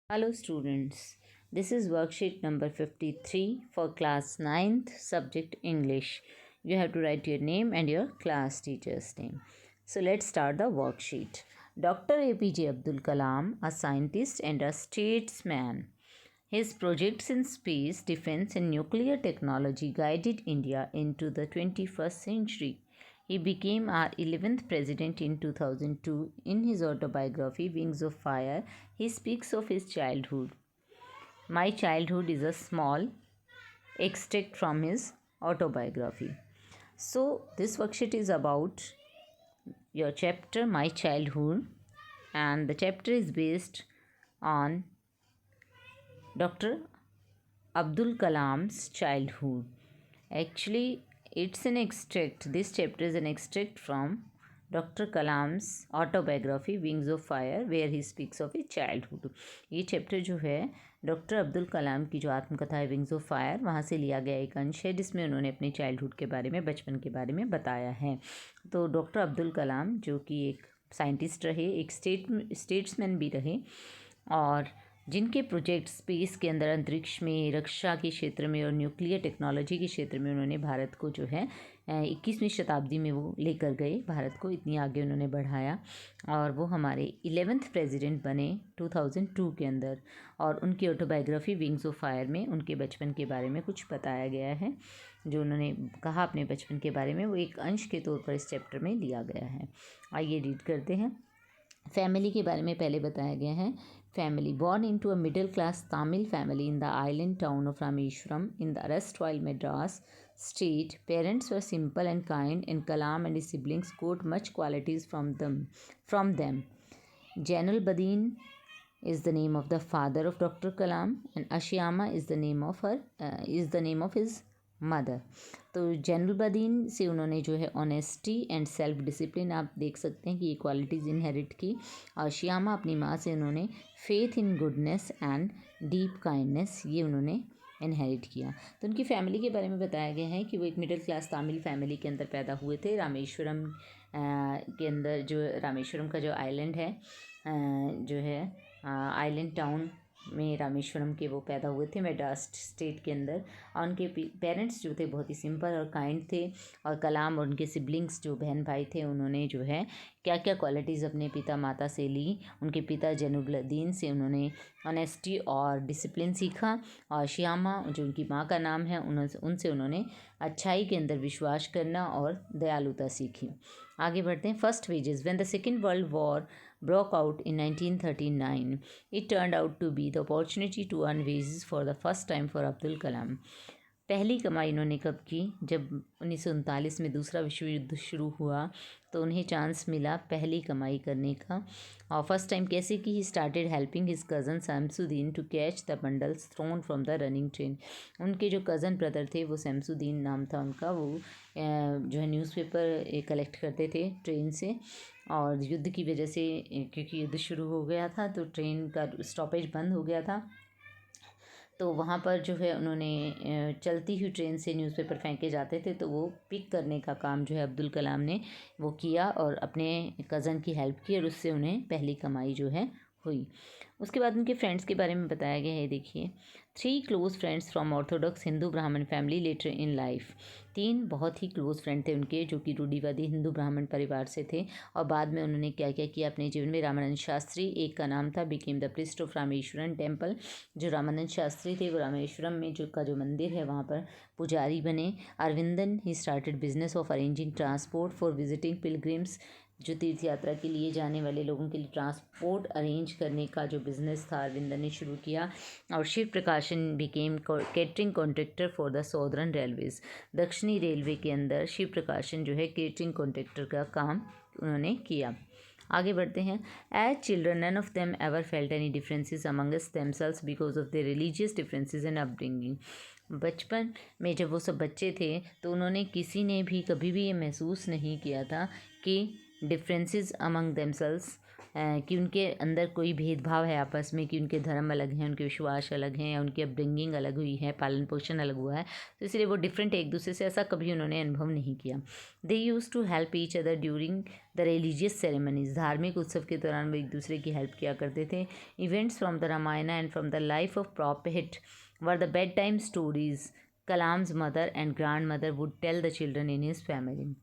Hello students, this is worksheet number 53 for class 9th subject English. You have to write your name and your class teacher's name. So let's start the worksheet. Dr. APJ Abdul Kalam, a scientist and a statesman. His projects in space, defense and nuclear technology guided India into the 21st century. He became our 11th president in 2002. In his autobiography, Wings of Fire, he speaks of his childhood. My childhood is a small extract from his autobiography. So, this worksheet is about your chapter, My Childhood, and the chapter is based on Dr. Abdul Kalam's childhood. Actually, it's an extract. This chapter is an extract from Dr. Kalam's autobiography Wings of Fire, where he speaks of his childhood. ये chapter जो है doctor Abdul Kalam की जो आत्मकथा है wings of fire, वहाँ से लिया गया एक अंश है जिसमें उन्होंने अपने चाइल्डहुड के बारे में, बचपन के बारे में बताया है. तो डॉक्टर अब्दुल कलाम जो कि एक साइंटिस्ट रहे, एक स्टेट्समैन भी रहे, और जिनके प्रोजेक्ट स्पेस के अंदर, अंतरिक्ष में, रक्षा के क्षेत्र में और न्यूक्लियर टेक्नोलॉजी के क्षेत्र में उन्होंने भारत को जो है 21वीं शताब्दी में वो लेकर गए. भारत को इतनी आगे उन्होंने बढ़ाया और वो हमारे 11th प्रेसिडेंट बने 2002 के अंदर. और उनकी ऑटोबायोग्राफी विंग्स ऑफ फायर में उनके बचपन के बारे में कुछ बताया गया है. जो उन्होंने कहा अपने बचपन के बारे में, वो एक अंश के तौर पर इस चैप्टर में लिया गया है. आइए रीड करते हैं. फैमिली के बारे में पहले बताया गया है. Family. Born into a middle class Tamil family in the island town of Rameshwaram in the erstwhile Madras state, parents were simple and kind, and Kalam and his siblings got much qualities from them. Jainul Badin is the name of the father of Dr. Kalam, and Ashiama is the name of his mother. तो जैनुलबदीन से उन्होंने जो है honesty and self discipline, आप देख सकते हैं कि ये क्वालिटीज़ इनहेरिट की. और श्यामा अपनी माँ से उन्होंने faith in goodness and deep kindness, ये उन्होंने इनहेरिट किया. तो उनकी फैमिली के बारे में बताया गया है कि वो एक मिडिल क्लास तमिल फैमिली के अंदर पैदा हुए थे. रामेश्वरम के अंदर, जो रामेश्वरम का जो आइलैंड है, जो है आइलैंड टाउन में रामेश्वरम के वो पैदा हुए थे मेड्रास स्टेट के अंदर. और उनके पेरेंट्स जो थे बहुत ही सिंपल और काइंड थे. और कलाम और उनके सिबलिंग्स जो बहन भाई थे, उन्होंने जो है क्या क्या क्वालिटीज़ अपने पिता माता से ली. उनके पिता जैनुलबदीन से उन्होंने ऑनेस्टी और डिसिप्लिन सीखा. और श्यामा जो उनकी माँ का नाम है, उनसे उन्होंने अच्छाई के अंदर विश्वास करना और दयालुता सीखी. आगे बढ़ते हैं. First wages. When the second world war broke out in 1939. It turned out to be the opportunity to earn wages for the first time for Abdul Kalam. पहली कमाई इन्होंने कब की? जब 1939 में दूसरा विश्व युद्ध शुरू हुआ तो उन्हें चांस मिला पहली कमाई करने का. और फर्स्ट टाइम कैसे की? He started helping his cousin Shamsuddin to catch the bundles thrown from the running train. उनके जो कज़न ब्रदर थे, वो शमसुद्दीन नाम था उनका, वो जो है न्यूज़पेपर कलेक्ट करते थे ट्रेन से. और युद्ध की वजह से, क्योंकि युद्ध शुरू हो गया था तो ट्रेन का स्टॉपेज बंद हो गया था, तो वहाँ पर जो है उन्होंने चलती हुई ट्रेन से न्यूज़पेपर फेंके जाते थे, तो वो पिक करने का काम जो है अब्दुल कलाम ने वो किया और अपने कज़न की हेल्प की, और उससे उन्हें पहली कमाई जो है हुई. उसके बाद उनके फ्रेंड्स के बारे में बताया गया है. देखिए, 3 close friends from orthodox Hindu ब्राह्मण फैमिली लेटर इन लाइफ. 3 बहुत ही क्लोज फ्रेंड थे उनके, जो कि रूढ़िवादी हिंदू ब्राह्मण परिवार से थे. और बाद में उन्होंने क्या क्या किया अपने जीवन में. रामानंद शास्त्री, एक का नाम था, became the priest of Rameswaram temple. जो रामानंद शास्त्री थे वो रामेश्वरम में जो मंदिर है वहाँ पर पुजारी बने. Aravindan, he started business of arranging transport for visiting pilgrims. जो तीर्थ यात्रा के लिए जाने वाले लोगों के लिए ट्रांसपोर्ट अरेंज करने का जो बिज़नेस था, अरविंदन ने शुरू किया. और शिव प्रकाशन became catering contractor for the southern Railways. दक्षिणी रेलवे के अंदर शिव प्रकाशन जो है केटरिंग कॉन्ट्रैक्टर का काम उन्होंने किया. आगे बढ़ते हैं. As children none of them ever felt any differences amongst themselves because of their religious differences and upbringing. बचपन में जब वो सब बच्चे थे तो उन्होंने किसी ने भी कभी भी ये महसूस नहीं किया था कि डिफरेंसेस अमंग देमसेल्व्स कि उनके अंदर कोई भेदभाव है आपस में, कि उनके धर्म अलग हैं, उनके विश्वास अलग हैं, या उनकी अपब्रिंगिंग अलग हुई है, पालन पोषण अलग हुआ है, तो इसलिए वो डिफरेंट एक दूसरे से, ऐसा कभी उन्होंने अनुभव नहीं किया। They used to help each other during the religious ceremonies, धार्मिक उत्सव के दौरान वो एक दूसरे की हेल्प किया करते थे। Events from the Ramayana and from the life of prophet were the bedtime stories Kalam's mother and grandmother would tell the children in his family.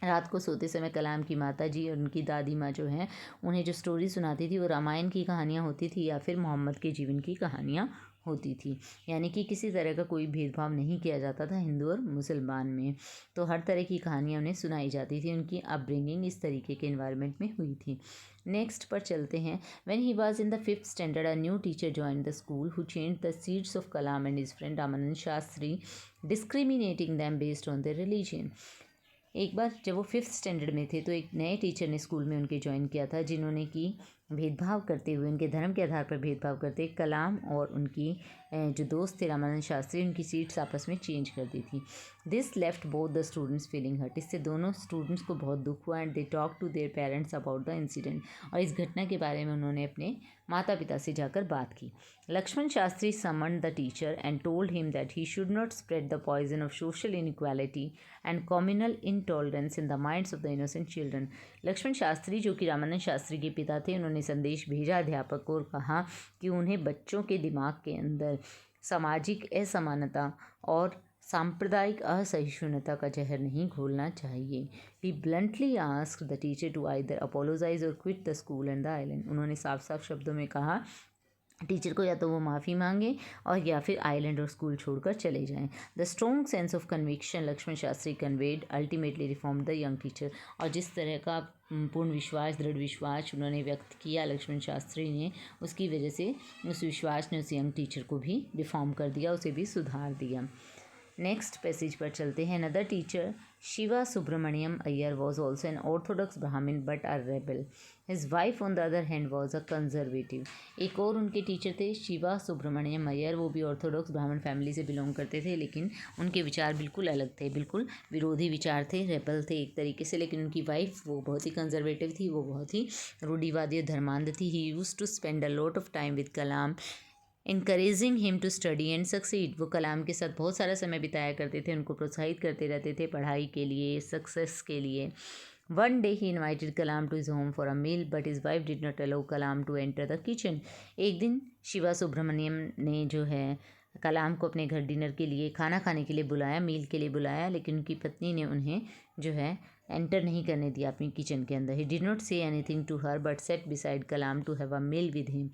रात को सोते समय कलाम की माता जी और उनकी दादी माँ जो हैं, उन्हें जो स्टोरी सुनाती थी वो रामायण की कहानियाँ होती थी या फिर मोहम्मद के जीवन की कहानियाँ होती थी। यानी कि किसी तरह का कोई भेदभाव नहीं किया जाता था हिंदू और मुसलमान में, तो हर तरह की कहानियाँ उन्हें सुनाई जाती थी। उनकी अपब्रिंगिंग इस तरीके के इन्वायरमेंट में हुई थी। नेक्स्ट पर चलते हैं। When he was in the 5th standard a new teacher join the school who change the seeds of Kalam and his friend Ramanand Shastri, discriminating them based on their religion. एक बार जब वो 5th स्टैंडर्ड में थे तो एक नए टीचर ने school में उनके ज्वाइन किया था, जिन्होंने कि भेदभाव करते हुए, उनके धर्म के आधार पर भेदभाव करते कलाम और उनकी जो दोस्त थे रामानंद शास्त्री, उनकी सीट्स आपस में चेंज कर दी थी। This left both the students feeling hurt, इससे दोनों स्टूडेंट्स को बहुत दुख हुआ। And they talk to their parents about the incident, और इस घटना के बारे में उन्होंने अपने माता पिता से जाकर बात की। Lakshman Shastri summoned the teacher and told him that he should not spread the poison of social inequality and communal intolerance in the minds of the innocent children. Lakshman Shastri जो कि रामानंद शास्त्री के पिता थे, उन्होंने संदेश भेजा अध्यापक को और कहा कि उन्हें बच्चों के दिमाग के अंदर सामाजिक असमानता और सांप्रदायिक असहिष्णुता का जहर नहीं घोलना चाहिए। He bluntly asked the teacher to either apologise or quit the school and the island. उन्होंने साफ साफ शब्दों में कहा टीचर को या तो वो माफ़ी मांगे और या फिर आइलैंड और स्कूल छोड़कर चले जाएं। The strong sense of conviction Lakshman Shastri conveyed ultimately reform the young teacher, और जिस तरह का पूर्ण विश्वास, दृढ़ विश्वास उन्होंने व्यक्त किया लक्ष्मण शास्त्री ने, उसकी वजह से उस विश्वास ने उस यंग टीचर को भी रिफॉर्म कर दिया, उसे भी सुधार दिया। नेक्स्ट पैसेज पर चलते हैं। Another teacher Shiva Subramaniam Iyer was also an orthodox Brahmin but a rebel. His wife on the other hand was a conservative. एक और उनके टीचर थे शिवा सुब्रमण्यम अय्यर, वो भी ऑर्थोडॉक्स ब्राह्मण फैमिली से बिलोंग करते थे, लेकिन उनके विचार बिल्कुल अलग थे, बिल्कुल विरोधी विचार थे, रेबल थे एक तरीके से। लेकिन उनकी वाइफ वो बहुत ही कंजर्वेटिव थी, वो बहुत ही रूढ़िवादी और धर्मांध थी। He used to spend a lot of time with Kalam encouraging him to study and succeed. वो कलाम के साथ बहुत सारा समय बिताया करते थे, उनको प्रोत्साहित करते रहते थे पढ़ाई के लिए, सक्सेस के लिए। One day he invited Kalam to his home for a meal but his wife did not allow Kalam to enter the kitchen. एक दिन शिवा सुब्रमण्यम ने जो है कलाम को अपने घर डिनर के लिए, खाना खाने के लिए बुलाया, मील के लिए बुलाया, लेकिन उनकी पत्नी ने उन्हें जो है एंटर नहीं करने दिया अपनी किचन के अंदर। He did not say anything to her but sat beside Kalam to have a meal with him.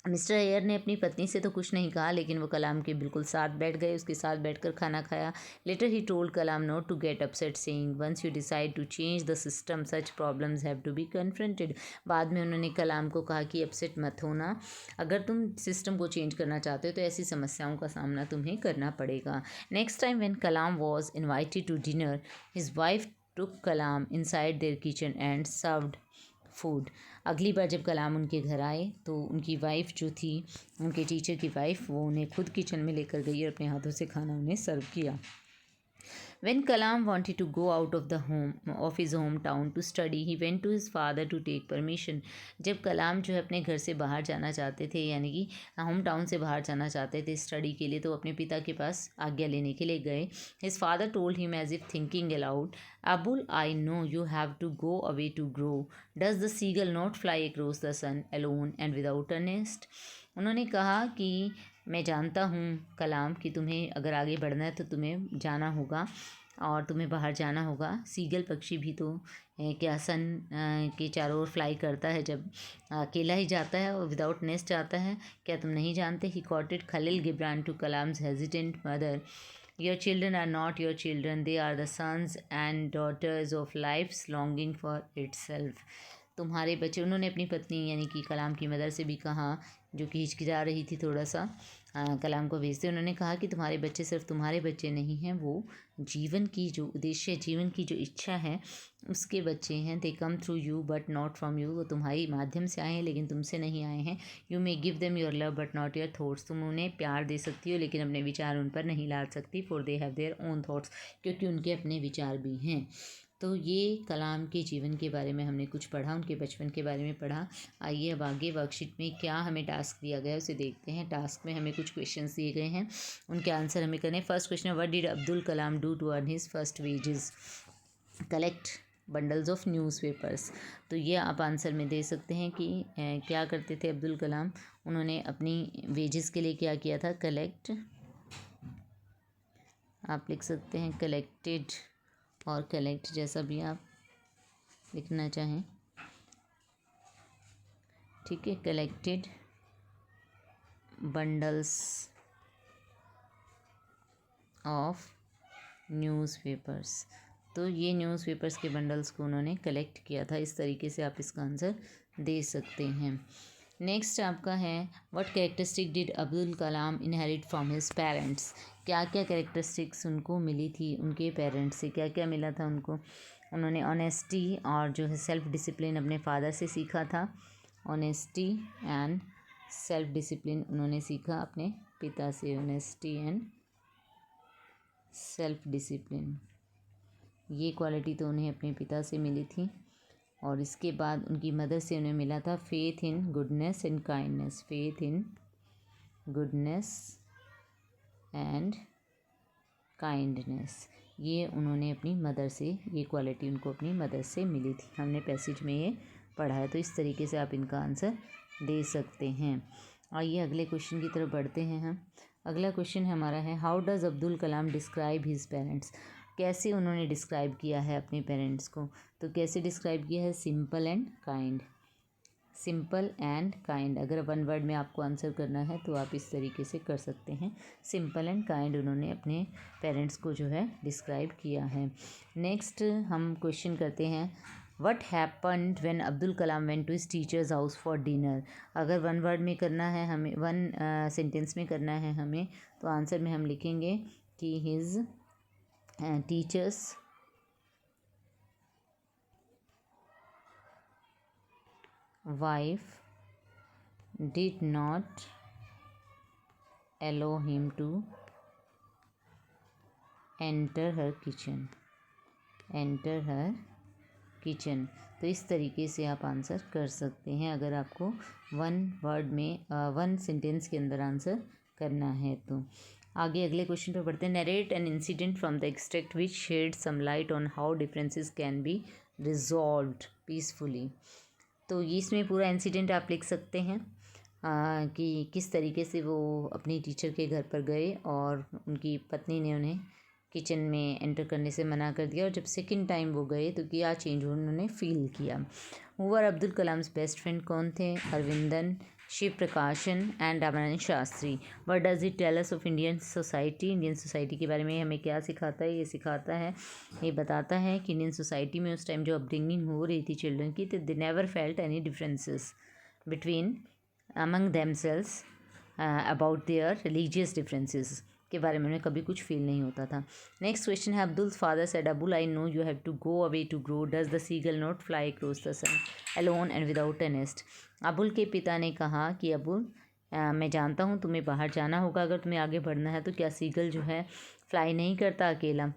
Mister Iyer ने अपनी पत्नी से तो कुछ नहीं कहा, लेकिन वो कलाम के बिल्कुल साथ बैठ गए, उसके साथ बैठकर खाना खाया। Later he told Kalam not to get upset, saying once you decide to change the system such problems have to be confronted. बाद में उन्होंने कलाम को कहा कि अपसेट मत होना, अगर तुम सिस्टम को चेंज करना चाहते हो तो ऐसी समस्याओं का सामना तुम्हें करना पड़ेगा। Next time when Kalam was invited to dinner his wife took Kalam inside their kitchen and served food. अगली बार जब कलाम उनके घर आए तो उनकी वाइफ जो थी, उनके टीचर की वाइफ, वो उन्हें खुद किचन में लेकर गई और अपने हाथों से खाना उन्हें सर्व किया। When Kalam wanted to go out of his hometown to study, he went to his father to take permission. जब कलाम जो है अपने घर से बाहर जाना चाहते थे, यानी कि होम टाउन से बाहर जाना चाहते थे स्टडी के लिए, तो अपने पिता के पास आज्ञा लेने के लिए गए। His father told him as if thinking aloud, Abul, I know you have to go away to grow. Does the seagull not fly across the sun alone and without a nest? उन्होंने कहा कि मैं जानता हूँ कलाम कि तुम्हें अगर आगे बढ़ना है तो तुम्हें जाना होगा और तुम्हें बाहर जाना होगा। सीगल पक्षी भी तो क्या सन के चारों ओर फ्लाई करता है जब अकेला ही जाता है और विदाउट नेस्ट जाता है, क्या तुम नहीं जानते? He quoted Khalil Gibran to Kalam's hesitant mother, your children are not your children, they are the sons and daughters of life's longing for itself. तुम्हारे बच्चे, उन्होंने अपनी पत्नी यानी कि कलाम की मदर से भी कहा, जो कि हिचकिचा रही थी थोड़ा सा कलाम को भेजते, उन्होंने कहा कि तुम्हारे बच्चे सिर्फ तुम्हारे बच्चे नहीं हैं, वो जीवन की जो उद्देश्य, जीवन की जो इच्छा है उसके बच्चे हैं। They come through you but not from you, वो तुम्हारी माध्यम से आए हैं लेकिन तुमसे नहीं आए हैं। You may give them your love but not your thoughts, तुम उन्हें प्यार दे सकती हो लेकिन अपने विचार उन पर नहीं ला सकती। For they have their own thoughts, क्योंकि उनके अपने विचार भी हैं। तो ये कलाम के जीवन के बारे में हमने कुछ पढ़ा, उनके बचपन के बारे में पढ़ा। आइए अब आगे वर्कशीट में क्या हमें टास्क दिया गया है उसे देखते हैं। टास्क में हमें कुछ क्वेश्चंस दिए गए हैं, उनके आंसर हमें करने हैं। First question, what did Abdul Kalam do to earn his first wages? Collect bundles of newspapers. तो ये आप आंसर में दे सकते हैं कि क्या करते थे अब्दुल कलाम। उन्होंने अपनी वेजेस के लिए क्या किया था? कलेक्ट, आप लिख सकते हैं कलेक्टेड और कलेक्ट, जैसा भी आप लिखना चाहें, ठीक है। Collected bundles of newspapers. तो ये न्यूज़पेपर्स के बंडल्स को उन्होंने कलेक्ट किया था। इस तरीके से आप इसका आंसर दे सकते हैं। नेक्स्ट आपका है, what characteristic did Abdul Kalam inherit from his parents? क्या क्या कैरेक्टरिस्टिक्स उनको मिली थी उनके पेरेंट्स से? क्या क्या मिला था उनको? उन्होंने ऑनेस्टी और जो है सेल्फ डिसिप्लिन अपने फादर से सीखा था। ऑनेस्टी एंड सेल्फ डिसिप्लिन उन्होंने सीखा अपने पिता से। ऑनेस्टी एंड सेल्फ डिसिप्लिन, ये क्वालिटी तो उन्हें अपने पिता से मिली थी। और इसके बाद उनकी मदर से उन्हें मिला था faith in goodness and kindness. Faith in goodness and kindness, ये उन्होंने अपनी मदर से, ये क्वालिटी उनको अपनी मदर से मिली थी। हमने पैसेज में ये पढ़ा है। तो इस तरीके से आप इनका आंसर दे सकते हैं। आइए अगले क्वेश्चन की तरफ बढ़ते हैं हम। अगला क्वेश्चन हमारा है, how does Abdul Kalam describe his parents? कैसे उन्होंने डिस्क्राइब किया है अपने पेरेंट्स को? तो कैसे डिस्क्राइब किया है? Simple and kind. Simple and kind, अगर वन वर्ड में आपको आंसर करना है तो आप इस तरीके से कर सकते हैं। सिंपल एंड काइंड उन्होंने अपने पेरेंट्स को जो है डिस्क्राइब किया है। नेक्स्ट हम क्वेश्चन करते हैं, what happened when Abdul Kalam went to his teacher's house for dinner? अगर वन वर्ड में करना है हमें, वन सेंटेंस में करना है हमें, तो आंसर में हम लिखेंगे कि his teachers wife did not allow him to enter her kitchen। enter her kitchen, तो इस तरीके से आप आंसर कर सकते हैं अगर आपको वन वर्ड में वन सेंटेंस के अंदर आंसर करना है तो। आगे अगले क्वेश्चन पर बढ़ते हैं, narrate an incident from the extract which shed some light on how differences can be resolved peacefully. तो इसमें पूरा इंसिडेंट आप लिख सकते हैं कि किस तरीके से वो अपनी टीचर के घर पर गए और उनकी पत्नी ने उन्हें किचन में एंटर करने से मना कर दिया, और जब सेकंड टाइम वो गए तो क्या चेंज उन्होंने फील किया। हुआ अब्दुल कलाम्स बेस्ट फ्रेंड कौन थे? Aravindan, Shiv Prakashan and Ramanand Shastri. What does it tell us of Indian society? Indian society के बारे में हमें क्या सिखाता है? ये सिखाता है, ये बताता है कि इंडियन सोसाइटी में उस टाइम जो अपब्रिंगिंग हो रही थी चिल्ड्रन की, तो they never felt any differences between among themselves about their religious differences के बारे में उन्हें कभी कुछ फील नहीं होता था। नेक्स्ट क्वेश्चन है, Abdul father said, Abul I know you have to go away to grow, does the seagull not fly across the sun alone and without a nest? Abul के पिता ने कहा कि अबुल मैं जानता हूँ तुम्हें बाहर जाना होगा, अगर तुम्हें आगे बढ़ना है, तो क्या सीगल जो है फ्लाई नहीं करता अकेला?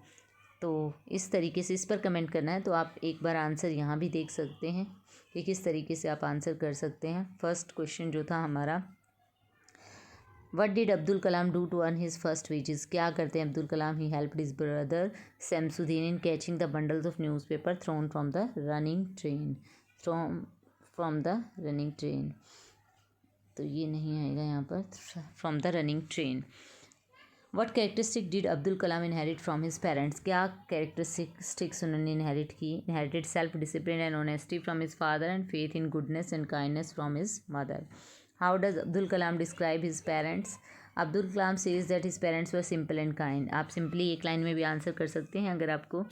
तो इस तरीके से इस पर कमेंट करना है। तो आप एक बार आंसर यहाँ भी देख सकते हैं कि किस तरीके से आप आंसर कर सकते हैं। फर्स्ट क्वेश्चन जो था हमारा, what did Abdul Kalam do to earn his first wages? क्या करते हैं Abdul Kalam? He helped his brother Shamsuddin in catching the bundles of news paper thrown from the running train. From the running train, तो ये नहीं आएगा यहाँ पर, from the running train. What characteristic did Abdul Kalam inherit from his parents? क्या characteristics उन्होंने inherit की? Inherited self discipline and honesty from his father and faith in goodness and kindness from his mother. How does Abdul Kalam describe his parents? Abdul Kalam says that his parents were simple and kind. आप simply एक line में भी answer कर सकते हैं। अगर आपको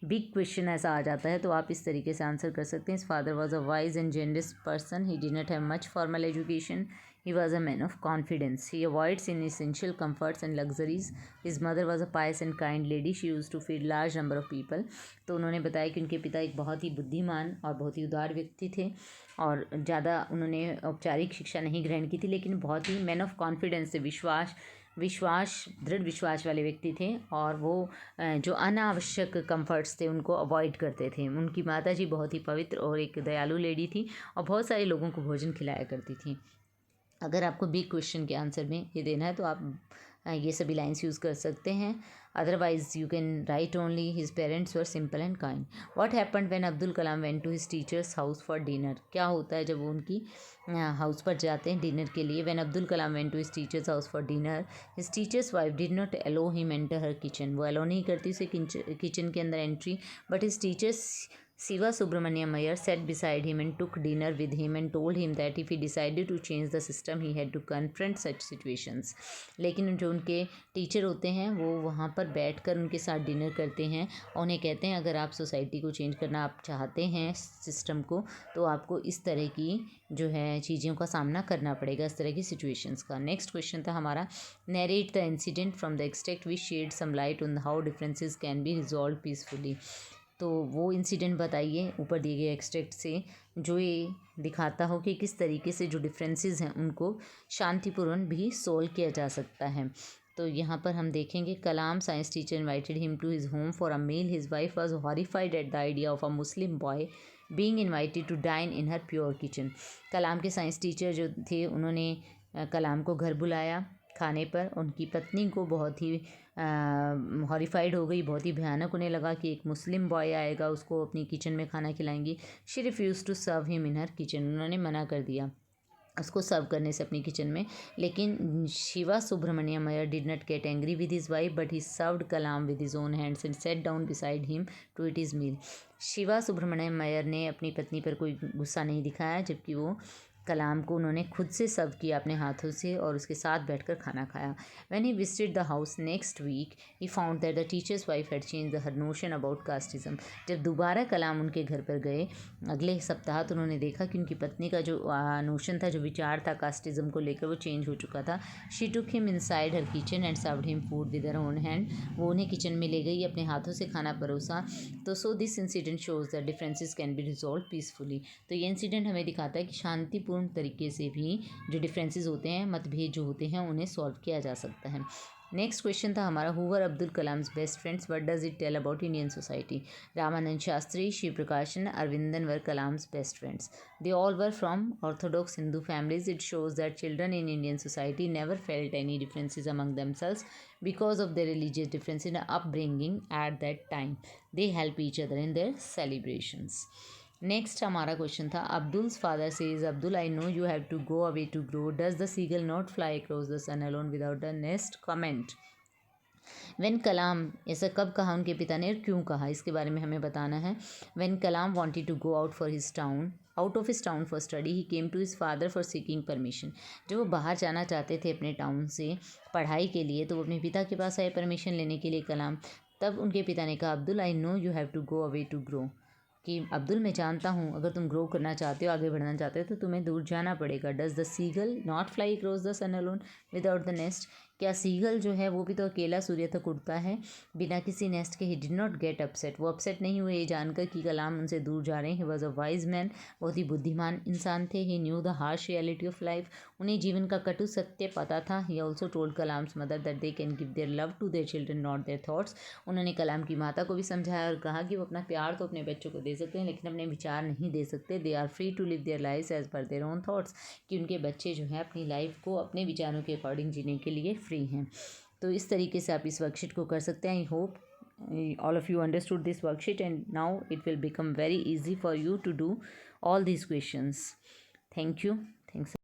big question ऐसा आ जाता है तो आप इस तरीके से आंसर कर सकते हैं। His father was a wise and generous person, he did not have much formal education, he was a man of confidence, he avoids inessential comforts and luxuries, his mother was a pious and kind lady, she used to feed large number of people। तो उन्होंने बताया कि उनके पिता एक बहुत ही बुद्धिमान और बहुत ही उदार व्यक्ति थे और ज़्यादा उन्होंने औपचारिक शिक्षा नहीं ग्रहण की थी, लेकिन बहुत ही मैन ऑफ कॉन्फिडेंस थे, विश्वास दृढ़ विश्वास वाले व्यक्ति थे और वो जो अनावश्यक कंफर्ट्स थे उनको अवॉइड करते थे। उनकी माता जी बहुत ही पवित्र और एक दयालु लेडी थी और बहुत सारे लोगों को भोजन खिलाया करती थी। अगर आपको बिग क्वेश्चन के आंसर में ये देना है तो आप ये सभी लाइन्स यूज़ कर सकते हैं। Otherwise you can write only his parents were simple and kind. What happened when Abdul Kalam went to his teacher's house for dinner. क्या होता है जब वो उनकी हाउस पर जाते हैं डिनर के लिए। When Abdul Kalam went to his teacher's house for dinner his teacher's wife did not allow him enter her kitchen. वो अलो नहीं करती उसे किचन के अंदर entry, but his teacher's Siva Subramaniam Iyer sat beside him and took dinner with him and told him that if he decided to change the system he had to confront such situations। लेकिन जो उनके teacher होते हैं वो वहाँ पर बैठकर उनके साथ डिनर करते हैं और उन्हें कहते हैं अगर आप सोसाइटी को चेंज करना आप चाहते हैं सिस्टम को, तो आपको इस तरह की जो है चीज़ों का सामना करना पड़ेगा, इस तरह की सिचुएशंस का। नेक्स्ट क्वेश्चन था हमारा, narrate the incident from the extract which shed some light on how differences can be resolve peacefully. तो वो इंसिडेंट बताइए ऊपर दिए गए एक्सट्रैक्ट से जो ये दिखाता हो कि किस तरीके से जो डिफरेंसेस हैं उनको शांतिपूर्ण भी सोल्व किया जा सकता है। तो यहाँ पर हम देखेंगे, Kalam science teacher invited him to his home for a meal. His wife was horrified at the idea of a Muslim boy being invited to dine in her pure kitchen. Kalam के साइंस टीचर जो थे उन्होंने कलाम को घर बुलाया खाने पर। उनकी पत्नी को बहुत ही हॉरिफाइड हो गई, बहुत ही भयानक उन्हें लगा कि एक मुस्लिम बॉय आएगा उसको अपनी किचन में खाना खिलाएंगी। She refused to serve him in her kitchen. उन्होंने मना कर दिया उसको सर्व करने से अपनी किचन में। लेकिन Shiva Subramaniam Iyer did not get angry with his wife but he served Kalam with his own hands and sat down beside him to eat his meal. Shiva Subramaniam Iyer ने अपनी पत्नी पर कोई गुस्सा नहीं दिखाया, जबकि वो कलाम को उन्होंने खुद से सर्व किया अपने हाथों से और उसके साथ बैठकर खाना खाया। When he visited the house next week he found that the teacher's wife had change her notion about casteism. जब दोबारा कलाम उनके घर पर गए अगले सप्ताह तो उन्होंने देखा कि उनकी पत्नी का जो नोशन था, जो विचार था कास्टिज्म को लेकर, वो चेंज हो चुका था। She took him inside her kitchen and served him food with her own hand. वो उन्हें किचन में ले गई, अपने हाथों से खाना परोसा। तो so this incident shows that differences can be resolve peacefully. तो ये इंसिडेंट हमें दिखाता है कि शांतिपूर्ण तरीके से भी जो डिफरेंसेस होते हैं, मतभेद जो होते हैं, उन्हें सॉल्व किया जा सकता है। नेक्स्ट क्वेश्चन था हमारा, who were Abdul Kalam's best friends, what does it tell about Indian society. Ramanand Shastri, Shiv Prakashan, Aravindan were Kalam's best friends. They all were from orthodox Hindu families. It shows that children in Indian society never felt any differences among themselves because of their religious difference in upbringing at that time. They help each other in their celebrations. Next हमारा question था, Abdul's father says Abdul I know you have to go away to grow, does the seagull not fly across the sun alone without the nest, comment. When Kalam, ऐसा कब कहा उनके पिता ने और क्यों कहा, इसके बारे में हमें बताना है। When Kalam wanted to go out of his town for study he came to his father for seeking permission. जब वो बाहर जाना चाहते थे अपने टाउन से पढ़ाई के लिए तो वो अपने पिता के पास आए परमिशन लेने के लिए कलाम। तब उनके पिता ने कहा, Abdul I know you have to go away to grow, कि अब्दुल मैं जानता हूँ अगर तुम ग्रो करना चाहते हो, आगे बढ़ना चाहते हो तो तुम्हें दूर जाना पड़ेगा। Does the seagull not fly across the sun alone without the nest. क्या सीगल जो है वो भी तो अकेला सूर्य तक उड़ता है बिना किसी नेस्ट के। ही डिड नॉट गेट अपसेट, वो अपसेट नहीं हुए ये जानकर कि कलाम उनसे दूर जा रहे हैं। He was a wise man, बहुत ही बुद्धिमान इंसान थे। He knew the harsh reality of life, उन्हें जीवन का कटु सत्य पता था। He also told Kalam's mother that they can give their love to their children not their thoughts. उन्होंने कलाम की माता को भी समझाया और कहा कि वो अपना प्यार तो अपने बच्चों को दे सकते हैं लेकिन अपने विचार नहीं दे सकते। They are free to live their life as per their own thoughts, कि उनके बच्चे जो हैं अपनी लाइफ को अपने विचारों के अकॉर्डिंग जीने के लिए फ्री हैं। तो इस तरीके से आप इस वर्कशीट को कर सकते हैं। I hope all of you understood this worksheet and now it will become very easy for you to do all these questions. Thank you. Thanks.